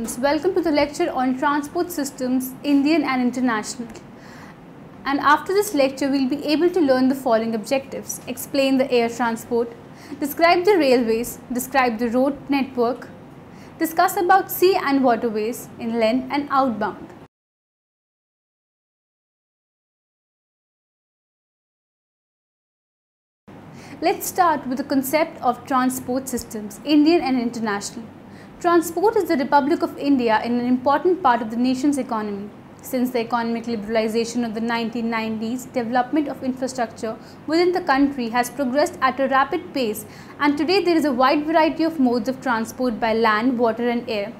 students, welcome to the lecture on transport systems, Indian and international. And after this lecture, we will be able to learn the following objectives: explain the air transport, describe the railways, describe the road network, discuss about sea and waterways, inland and outbound. Let's start with the concept of transport systems, Indian and international. Transport is the Republic of India and an important part of the nation's economy. Since the economic liberalization of the 1990s, development of infrastructure within the country has progressed at a rapid pace, and today there is a wide variety of modes of transport by land, water and air.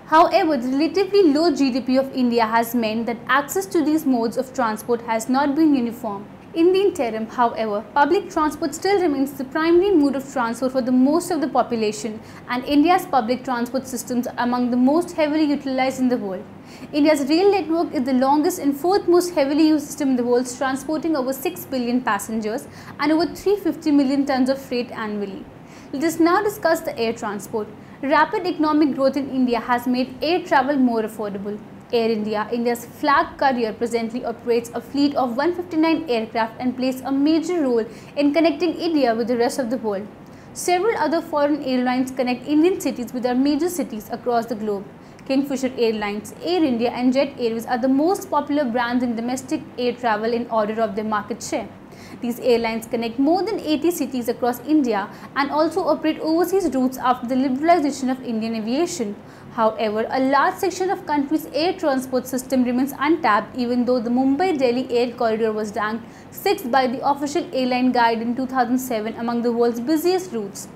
However, the relatively low GDP of India has meant that access to these modes of transport has not been uniform. In the interim, however, public transport still remains the primary mode of transport for the most of the population, and India's public transport systems are among the most heavily utilized in the world. India's rail network is the longest and fourth most heavily used system in the world, transporting over 6 billion passengers and over 350 million tons of freight annually. Let us now discuss the air transport. Rapid economic growth in India has made air travel more affordable. Air India, India's flag carrier, presently operates a fleet of 159 aircraft and plays a major role in connecting India with the rest of the world. Several other foreign airlines connect Indian cities with our major cities across the globe. Kingfisher Airlines, Air India and Jet Airways are the most popular brands in domestic air travel in order of their market share. These airlines connect more than 80 cities across India and also operate overseas routes after the liberalization of Indian aviation. However, a large section of country's air transport system remains untapped, even though the Mumbai-Delhi air corridor was ranked 6th by the official airline guide in 2007 among the world's busiest routes.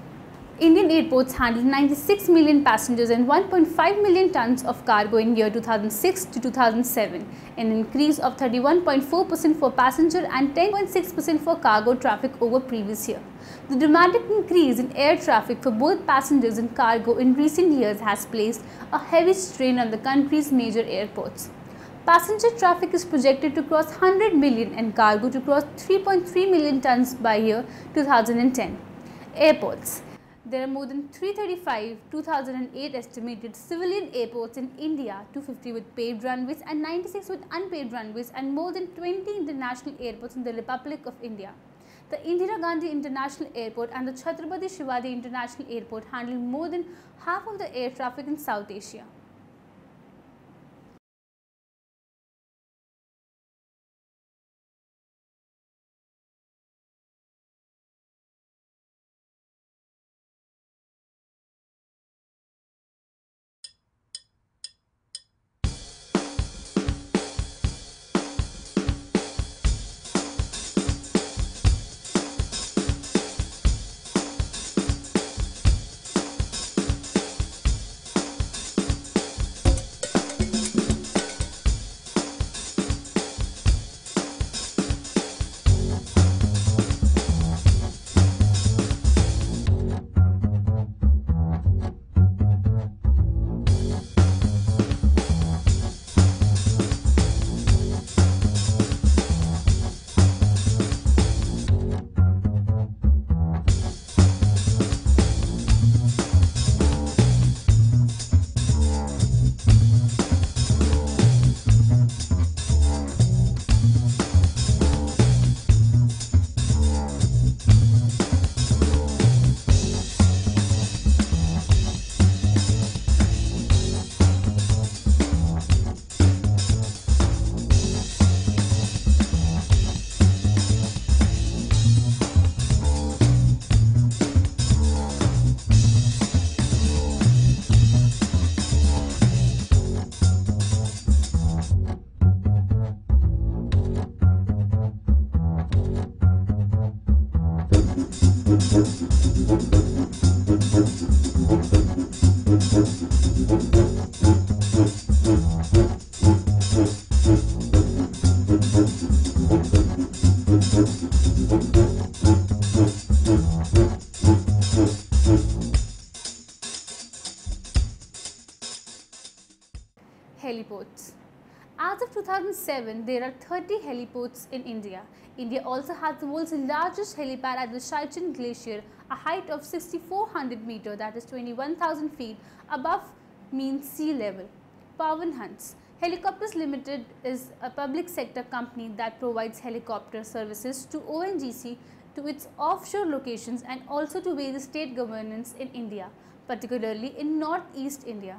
Indian airports handled 96 million passengers and 1.5 million tons of cargo in year 2006 to 2007, an increase of 31.4% for passenger and 10.6% for cargo traffic over previous year. The dramatic increase in air traffic for both passengers and cargo in recent years has placed a heavy strain on the country's major airports. Passenger traffic is projected to cross 100 million and cargo to cross 3.3 million tons by year 2010. Airports. There are more than 335 2008 estimated civilian airports in India, 250 with paid runways and 96 with unpaid runways, and more than 20 international airports in the Republic of India. The Indira Gandhi International Airport and the Chhatrapati Shivaji International Airport handle more than half of the air traffic in South Asia. Heliports. As of 2007, there are 30 heliports in India. India also has the world's largest helipad at the Siachen Glacier, a height of 6,400 meters, that is 21,000 feet above mean sea level. Pawan Hans. Helicopters Limited is a public sector company that provides helicopter services to ONGC to its offshore locations and also to various state governments in India, particularly in northeast India.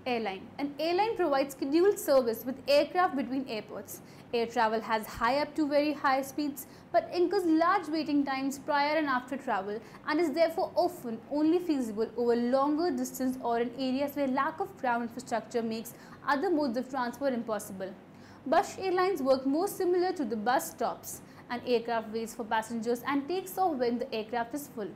Airline. An airline provides scheduled service with aircraft between airports. Air travel has high up to very high speeds but incurs large waiting times prior and after travel and is therefore often only feasible over longer distance or in areas where lack of ground infrastructure makes other modes of transport impossible. Bus airlines work more similar to the bus stops. An aircraft waits for passengers and takes off when the aircraft is full.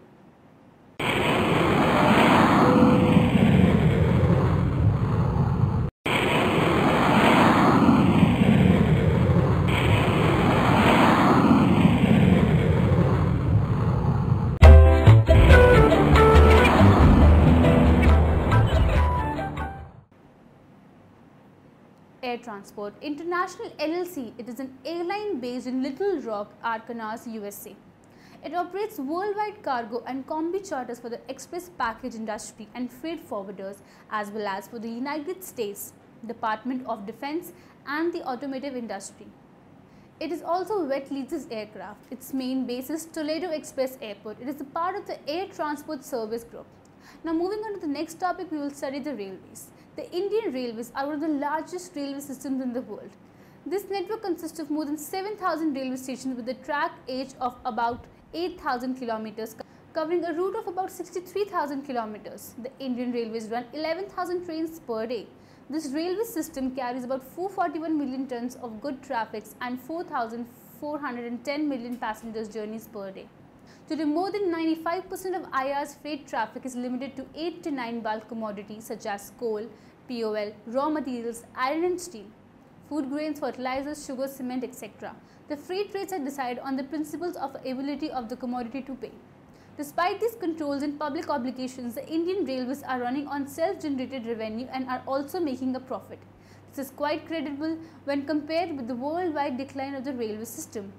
Air Transport International LLC. It is an airline based in Little Rock, Arkansas, USA. It operates worldwide cargo and combi charters for the express package industry and freight forwarders as well as for the United States, Department of Defense and the automotive industry. It is also wet leases aircraft. Its main base is Toledo Express Airport. It is a part of the Air Transport Service Group. Now moving on to the next topic, we will study the railways. The Indian Railways are one of the largest railway systems in the world. This network consists of more than 7,000 railway stations with a track age of about 8,000 kilometers, covering a route of about 63,000 kilometers. The Indian Railways run 11,000 trains per day. This railway system carries about 441 million tons of good traffic and 4,410 million passengers journeys per day. Today, more than 95% of IR's freight traffic is limited to 8 to 9 bulk commodities such as coal, POL, raw materials, iron and steel, food grains, fertilizers, sugar, cement, etc. The freight rates are decided on the principles of ability of the commodity to pay. Despite these controls and public obligations, the Indian Railways are running on self-generated revenue and are also making a profit. This is quite credible when compared with the worldwide decline of the railway system.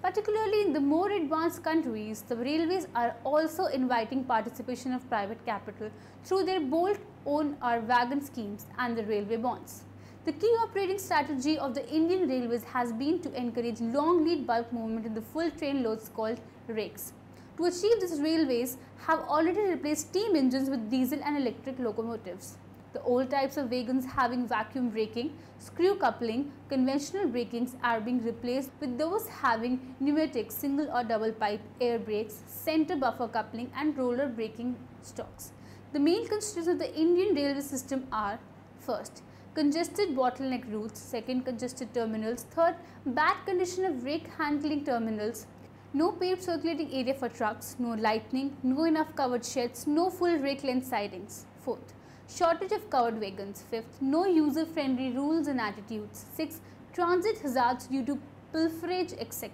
Particularly in the more advanced countries, the railways are also inviting participation of private capital through their bolt own or wagon schemes and the railway bonds. The key operating strategy of the Indian Railways has been to encourage long lead bulk movement in the full train loads called rakes. To achieve this, railways have already replaced steam engines with diesel and electric locomotives. The old types of wagons having vacuum braking, screw coupling, conventional brakings are being replaced with those having pneumatic single or double pipe air brakes, center buffer coupling and roller braking stocks. The main constraints of the Indian railway system are: first, congested bottleneck routes; second, congested terminals; third, bad condition of rake handling terminals; no paved circulating area for trucks; no lighting; no enough covered sheds; no full rake length sidings; fourth, shortage of covered wagons; fifth, no user-friendly rules and attitudes; sixth, transit hazards due to pilferage, etc.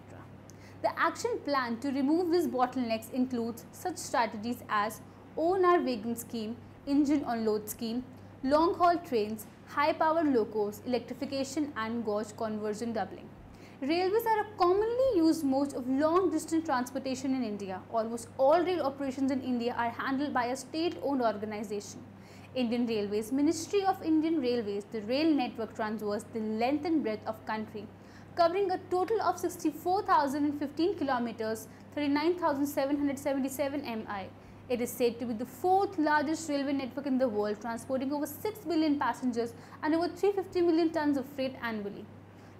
The action plan to remove these bottlenecks includes such strategies as own our wagon scheme, engine on load scheme, long-haul trains, high-power locos, electrification and gauge conversion doubling. Railways are a commonly used mode of long-distance transportation in India. Almost all rail operations in India are handled by a state-owned organization. Indian Railways, Ministry of Indian Railways, the rail network traverses the length and breadth of country, covering a total of 64,015 kilometers, 39,777 mi. It is said to be the fourth largest railway network in the world, transporting over 6 billion passengers and over 350 million tons of freight annually.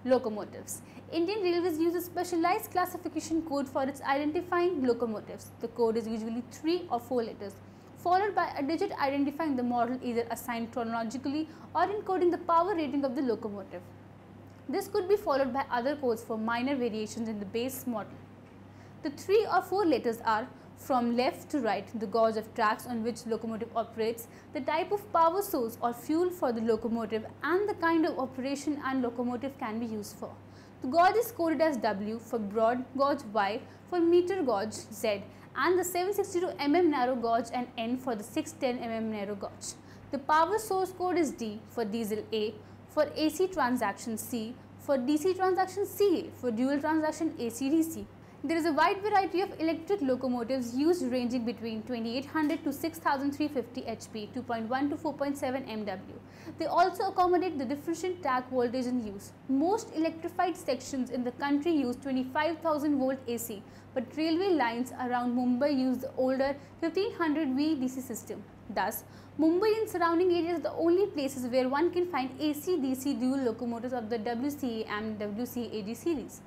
Locomotives. Indian Railways use a specialized classification code for its identifying locomotives. The code is usually 3 or 4 letters, followed by a digit identifying the model either assigned chronologically or encoding the power rating of the locomotive. This could be followed by other codes for minor variations in the base model. The 3 or 4 letters are from left to right, the gauge of tracks on which locomotive operates, the type of power source or fuel for the locomotive, and the kind of operation and locomotive can be used for. The gauge is coded as W for broad gauge, Y for meter gauge, Z, and the 762 mm narrow gauge, and N for the 610 mm narrow gauge. The power source code is D for diesel, A for AC transaction, C for DC transaction, CA for dual transaction, AC-DC. There is a wide variety of electric locomotives used ranging between 2800 to 6350 HP, 2.1 to 4.7 MW. They also accommodate the different track voltage in use. Most electrified sections in the country use 25,000 volt AC, but railway lines around Mumbai use the older 1500 V DC system. Thus, Mumbai and surrounding areas are the only places where one can find AC-DC dual locomotives of the WCA and WCAG series.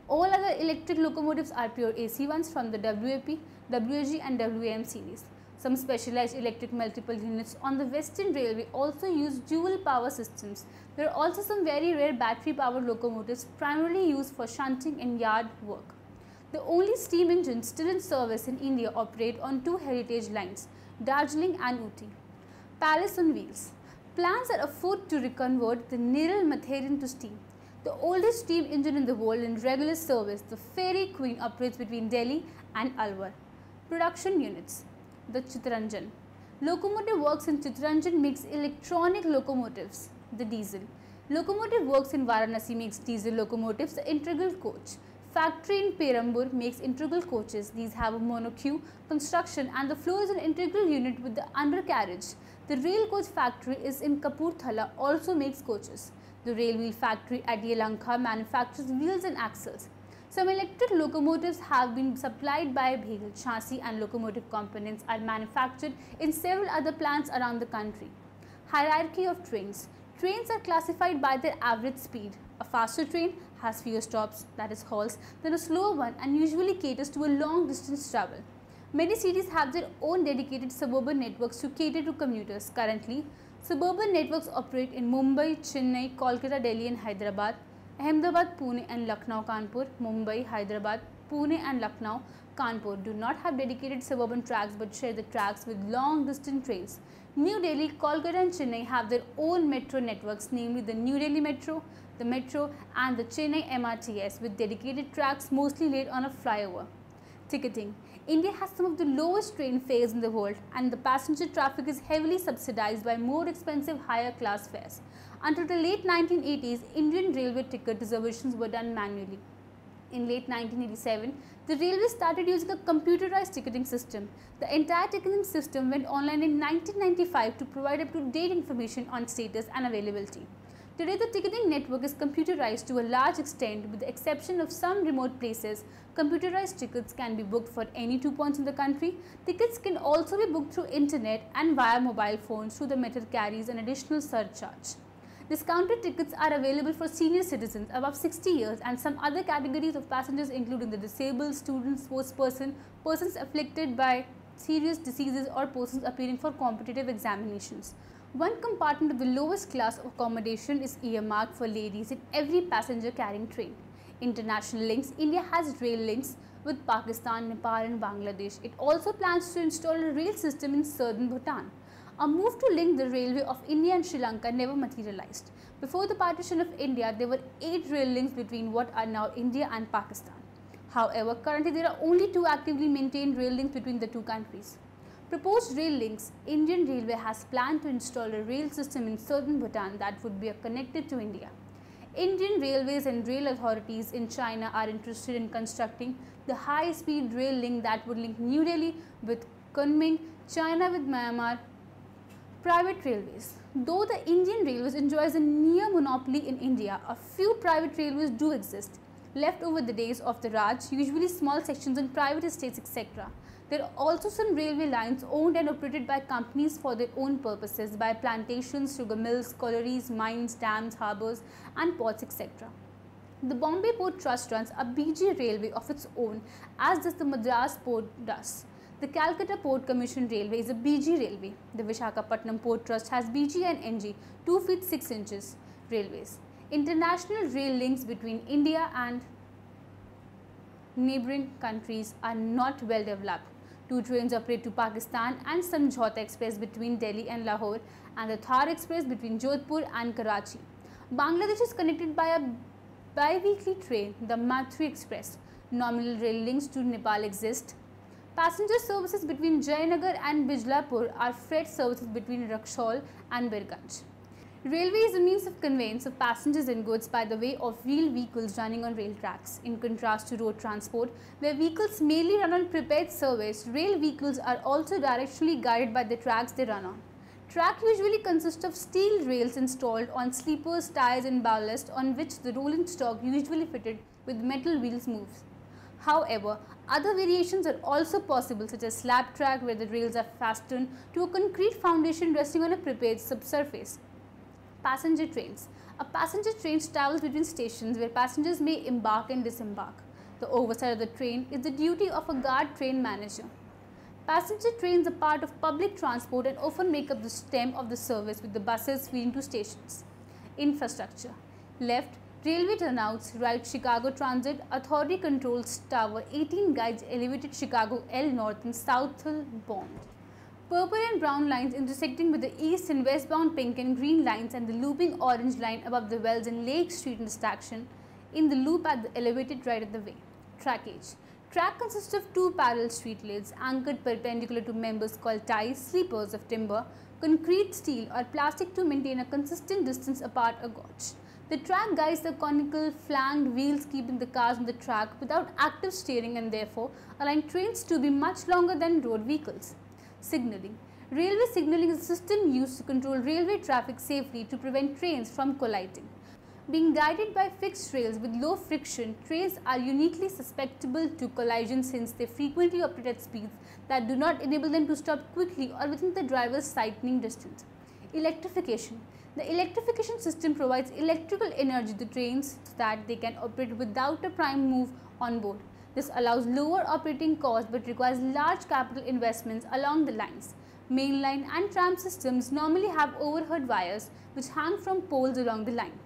All other electric locomotives are pure AC ones from the WAP, WAG and WAM series. Some specialized electric multiple units on the Western Railway also use dual power systems. There are also some very rare battery powered locomotives primarily used for shunting and yard work. The only steam engines still in service in India operate on 2 heritage lines, Darjeeling and Ooty. Palace on wheels. Plans are afoot to reconvert the Niral Matherian to steam. The oldest steam engine in the world in regular service, the Fairy Queen, operates between Delhi and Alwar. Production units. The Chittaranjan. Locomotive Works in Chittaranjan makes electronic locomotives. The Diesel. Locomotive Works in Varanasi makes diesel locomotives, the integral coach. Factory in Perambur makes integral coaches. These have a monocoque construction and the floor is an integral unit with the undercarriage. The rail coach factory is in Kapurthala, also makes coaches. The rail wheel factory at Yelahanka manufactures wheels and axles. Some electric locomotives have been supplied by BHEL. Chassis and locomotive components are manufactured in several other plants around the country. Hierarchy of trains. Trains are classified by their average speed. A faster train has fewer stops, that is halts, than a slower one and usually caters to a long distance travel. Many cities have their own dedicated suburban networks to cater to commuters. Currently, suburban networks operate in Mumbai, Chennai, Kolkata, Delhi and Hyderabad, Ahmedabad, Pune and Lucknow, Kanpur. Mumbai, Hyderabad, Pune and Lucknow, Kanpur do not have dedicated suburban tracks but share the tracks with long distance trains. New Delhi, Kolkata and Chennai have their own metro networks, namely the New Delhi Metro, the Metro and the Chennai MRTS, with dedicated tracks mostly laid on a flyover. Ticketing. India has some of the lowest train fares in the world and the passenger traffic is heavily subsidized by more expensive higher class fares. Until the late 1980s, Indian railway ticket reservations were done manually. In late 1987, the railway started using a computerized ticketing system. The entire ticketing system went online in 1995 to provide up-to-date information on status and availability. Today, the ticketing network is computerized to a large extent. With the exception of some remote places, computerized tickets can be booked for any 2 points in the country. Tickets can also be booked through internet and via mobile phones through the method carries an additional surcharge. Discounted tickets are available for senior citizens above 60 years and some other categories of passengers including the disabled, students, sportsperson, persons afflicted by serious diseases or persons appearing for competitive examinations. One compartment of the lowest class of accommodation is earmarked for ladies in every passenger carrying train. International links. India has rail links with Pakistan, Nepal and Bangladesh. It also plans to install a rail system in southern Bhutan. A move to link the railway of India and Sri Lanka never materialized. Before the partition of India, there were 8 rail links between what are now India and Pakistan. However, currently there are only 2 actively maintained rail links between the 2 countries. Proposed rail links. Indian Railway has planned to install a rail system in southern Bhutan that would be connected to India. Indian Railways and rail authorities in China are interested in constructing the high-speed rail link that would link New Delhi with Kunming, China with Myanmar. Private railways. Though the Indian Railways enjoys a near monopoly in India, a few private railways do exist. Left over the days of the Raj, usually small sections on private estates, etc. There are also some railway lines owned and operated by companies for their own purposes by plantations, sugar mills, collieries, mines, dams, harbours and ports, etc. The Bombay Port Trust runs a BG railway of its own, as does the Madras Port does. The Calcutta Port Commission Railway is a BG railway. The Visakhapatnam Port Trust has BG and NG 2 feet 6 inches railways. International rail links between India and neighbouring countries are not well developed. 2 trains operate to Pakistan and Samjhauta Express between Delhi and Lahore and the Thar Express between Jodhpur and Karachi. Bangladesh is connected by a bi-weekly train, the Mathri Express. Nominal rail links to Nepal exist. Passenger services between Jayanagar and Bijlapur are freight services between Raxaul and Birganj. Railway is a means of conveyance of passengers and goods by the way of wheeled vehicles running on rail tracks. In contrast to road transport, where vehicles mainly run on prepared surface, rail vehicles are also directionally guided by the tracks they run on. Track usually consists of steel rails installed on sleepers, tires and ballast on which the rolling stock usually fitted with metal wheels moves. However, other variations are also possible such as slab track where the rails are fastened to a concrete foundation resting on a prepared subsurface. Passenger trains. A passenger train travels between stations where passengers may embark and disembark. The oversight of the train is the duty of a guard train manager. Passenger trains are part of public transport and often make up the stem of the service with the buses feeding to stations. Infrastructure. Left, railway turnouts, right Chicago Transit Authority controls Tower 18 guides elevated Chicago L North and southbound. Purple and brown lines intersecting with the east and westbound pink and green lines and the looping orange line above the Wells and Lake Street intersection in the loop at the elevated right of the way. Trackage. Track consists of 2 parallel street lanes anchored perpendicular to members called ties, sleepers of timber, concrete, steel or plastic to maintain a consistent distance apart a gauge. The track guides the conical flanked wheels keeping the cars on the track without active steering and therefore allowing trains to be much longer than road vehicles. Signalling. Railway signalling is a system used to control railway traffic safely to prevent trains from colliding. Being guided by fixed rails with low friction, trains are uniquely susceptible to collision since they frequently operate at speeds that do not enable them to stop quickly or within the driver's sightning distance. Electrification. The electrification system provides electrical energy to trains so that they can operate without a prime move on board. This allows lower operating costs but requires large capital investments along the lines. Mainline and tram systems normally have overhead wires which hang from poles along the line.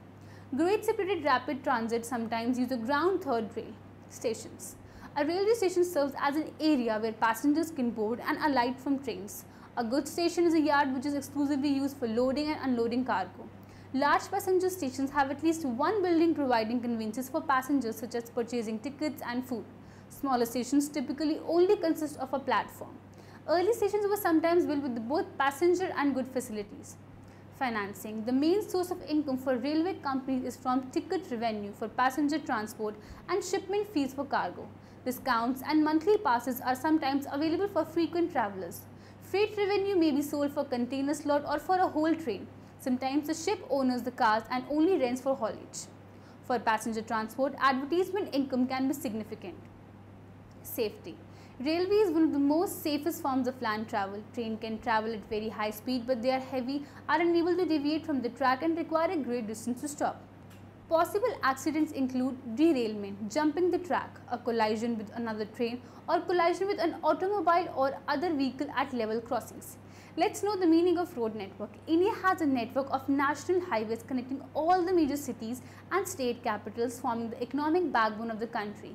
Grade separated rapid transit sometimes use a ground third rail. Stations. A railway station serves as an area where passengers can board and alight from trains. A goods station is a yard which is exclusively used for loading and unloading cargo. Large passenger stations have at least one building providing conveniences for passengers such as purchasing tickets and food. Smaller stations typically only consist of a platform. Early stations were sometimes built with both passenger and goods facilities. Financing. The main source of income for railway companies is from ticket revenue for passenger transport and shipment fees for cargo. Discounts and monthly passes are sometimes available for frequent travellers. Freight revenue may be sold for container slot or for a whole train. Sometimes the ship owns the cars and only rents for haulage. For passenger transport, advertisement income can be significant. Safety. Railway is one of the most safest forms of land travel. Train can travel at very high speed but they are heavy, are unable to deviate from the track and require a great distance to stop. Possible accidents include derailment, jumping the track, a collision with another train or collision with an automobile or other vehicle at level crossings. Let's know the meaning of road network. India has a network of national highways connecting all the major cities and state capitals forming the economic backbone of the country.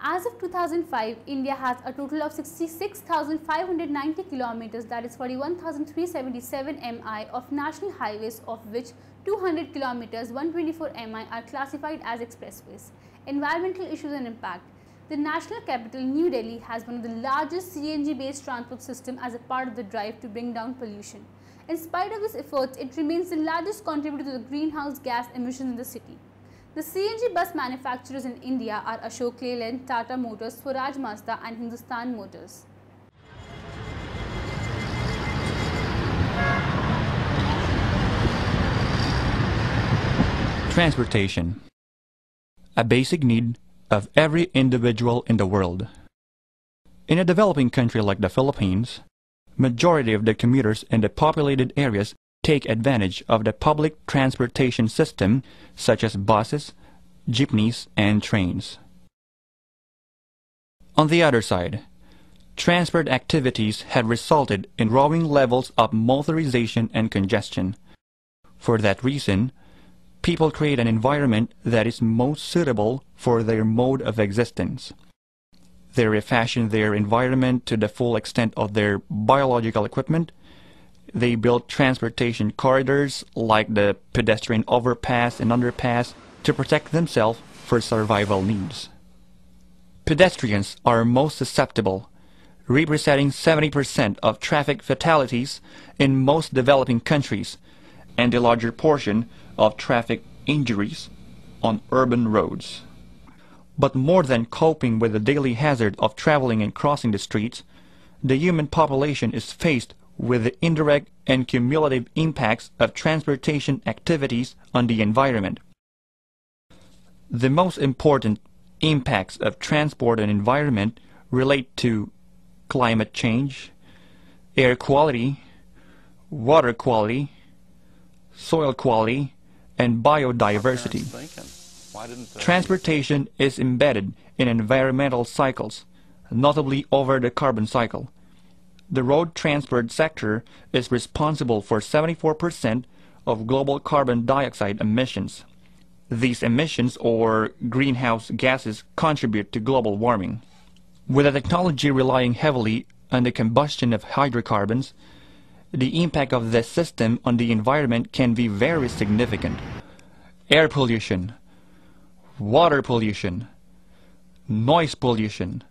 As of 2005, India has a total of 66,590 kilometers, that is 41,377 mi of national highways, of which 200 kilometers, 124 mi are classified as expressways. Environmental issues and impact. The national capital, New Delhi, has one of the largest CNG-based transport system as a part of the drive to bring down pollution. In spite of its efforts, it remains the largest contributor to the greenhouse gas emissions in the city. The CNG bus manufacturers in India are Ashok Leyland, Tata Motors, Swaraj Mazda and Hindustan Motors. Transportation, a basic need of every individual in the world. In a developing country like the Philippines, majority of the commuters in the populated areas take advantage of the public transportation system such as buses, jeepneys, and trains. On the other side, transport activities have resulted in growing levels of motorization and congestion. For that reason, people create an environment that is most suitable for their mode of existence. They refashion their environment to the full extent of their biological equipment. They build transportation corridors like the pedestrian overpass and underpass to protect themselves for survival needs. Pedestrians are most susceptible, representing 70% of traffic fatalities in most developing countries and the larger portion of traffic injuries on urban roads. But more than coping with the daily hazard of traveling and crossing the streets, the human population is faced with the indirect and cumulative impacts of transportation activities on the environment. The most important impacts of transport and environment relate to climate change, air quality, water quality, soil quality, and biodiversity. Transportation is embedded in environmental cycles, notably over the carbon cycle. The road transport sector is responsible for 74% of global carbon dioxide emissions. These emissions, or greenhouse gases, contribute to global warming. With a technology relying heavily on the combustion of hydrocarbons, the impact of this system on the environment can be very significant. Air pollution, water pollution, noise pollution,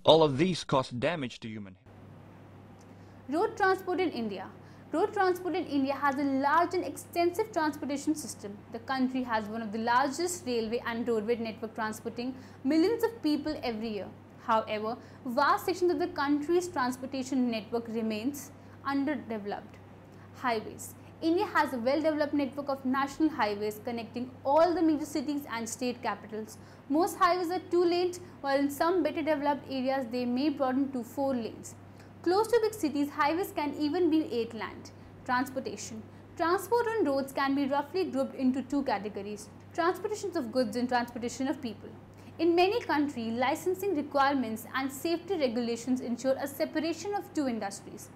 all of these cause damage to human health. Road transport in India. Road transport in India has a large and extensive transportation system. The country has one of the largest railway and roadway network transporting millions of people every year. However, vast sections of the country's transportation network remains underdeveloped. Highways. India has a well-developed network of national highways connecting all the major cities and state capitals. Most highways are 2 lanes, while in some better developed areas they may broaden to 4 lanes. Close to big cities, highways can even be 8-laned. Transportation. Transport on roads can be roughly grouped into 2 categories: transportation of goods and transportation of people. In many countries, licensing requirements and safety regulations ensure a separation of 2 industries.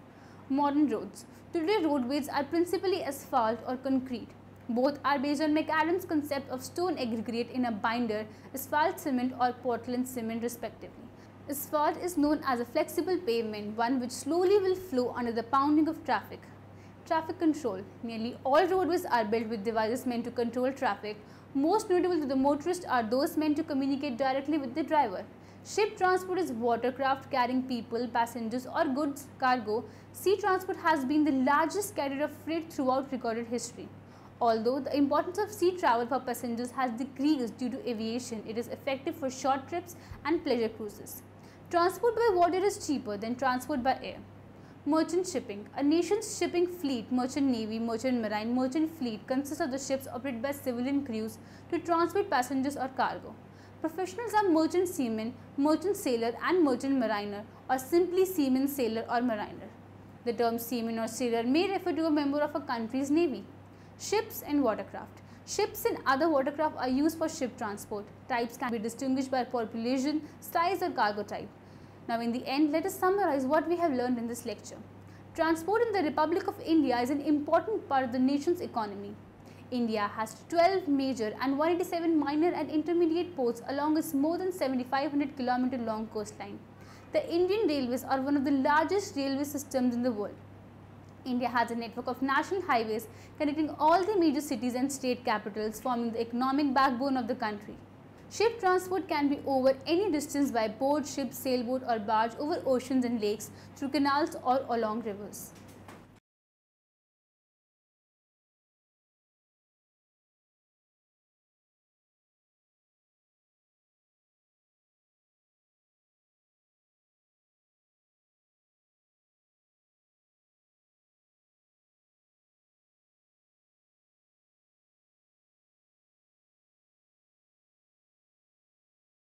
Modern roads. Today, roadways are principally asphalt or concrete. Both are based on McAdams' concept of stone aggregate in a binder, asphalt cement or Portland cement respectively. Asphalt is known as a flexible pavement, one which slowly will flow under the pounding of traffic. Traffic control. Nearly all roadways are built with devices meant to control traffic. Most notable to the motorist are those meant to communicate directly with the driver. Ship transport is watercraft carrying people, passengers or goods cargo. Sea transport has been the largest carrier of freight throughout recorded history. Although the importance of sea travel for passengers has decreased due to aviation, it is effective for short trips and pleasure cruises. Transport by water is cheaper than transport by air. Merchant shipping. A nation's shipping fleet, merchant navy, merchant marine, merchant fleet consists of the ships operated by civilian crews to transport passengers or cargo. Professionals are merchant seaman, merchant sailor and merchant mariner, or simply seaman, sailor or mariner. The term seaman or sailor may refer to a member of a country's navy. Ships and watercraft. Ships and other watercraft are used for ship transport. Types can be distinguished by population, size or cargo type. Now in the end, let us summarize what we have learned in this lecture. Transport in the Republic of India is an important part of the nation's economy. India has 12 major and 187 minor and intermediate ports along its more than 7,500 km long coastline. The Indian Railways are one of the largest railway systems in the world. India has a network of national highways connecting all the major cities and state capitals, forming the economic backbone of the country. Ship transport can be over any distance by boat, ship, sailboat or barge over oceans and lakes, through canals or along rivers.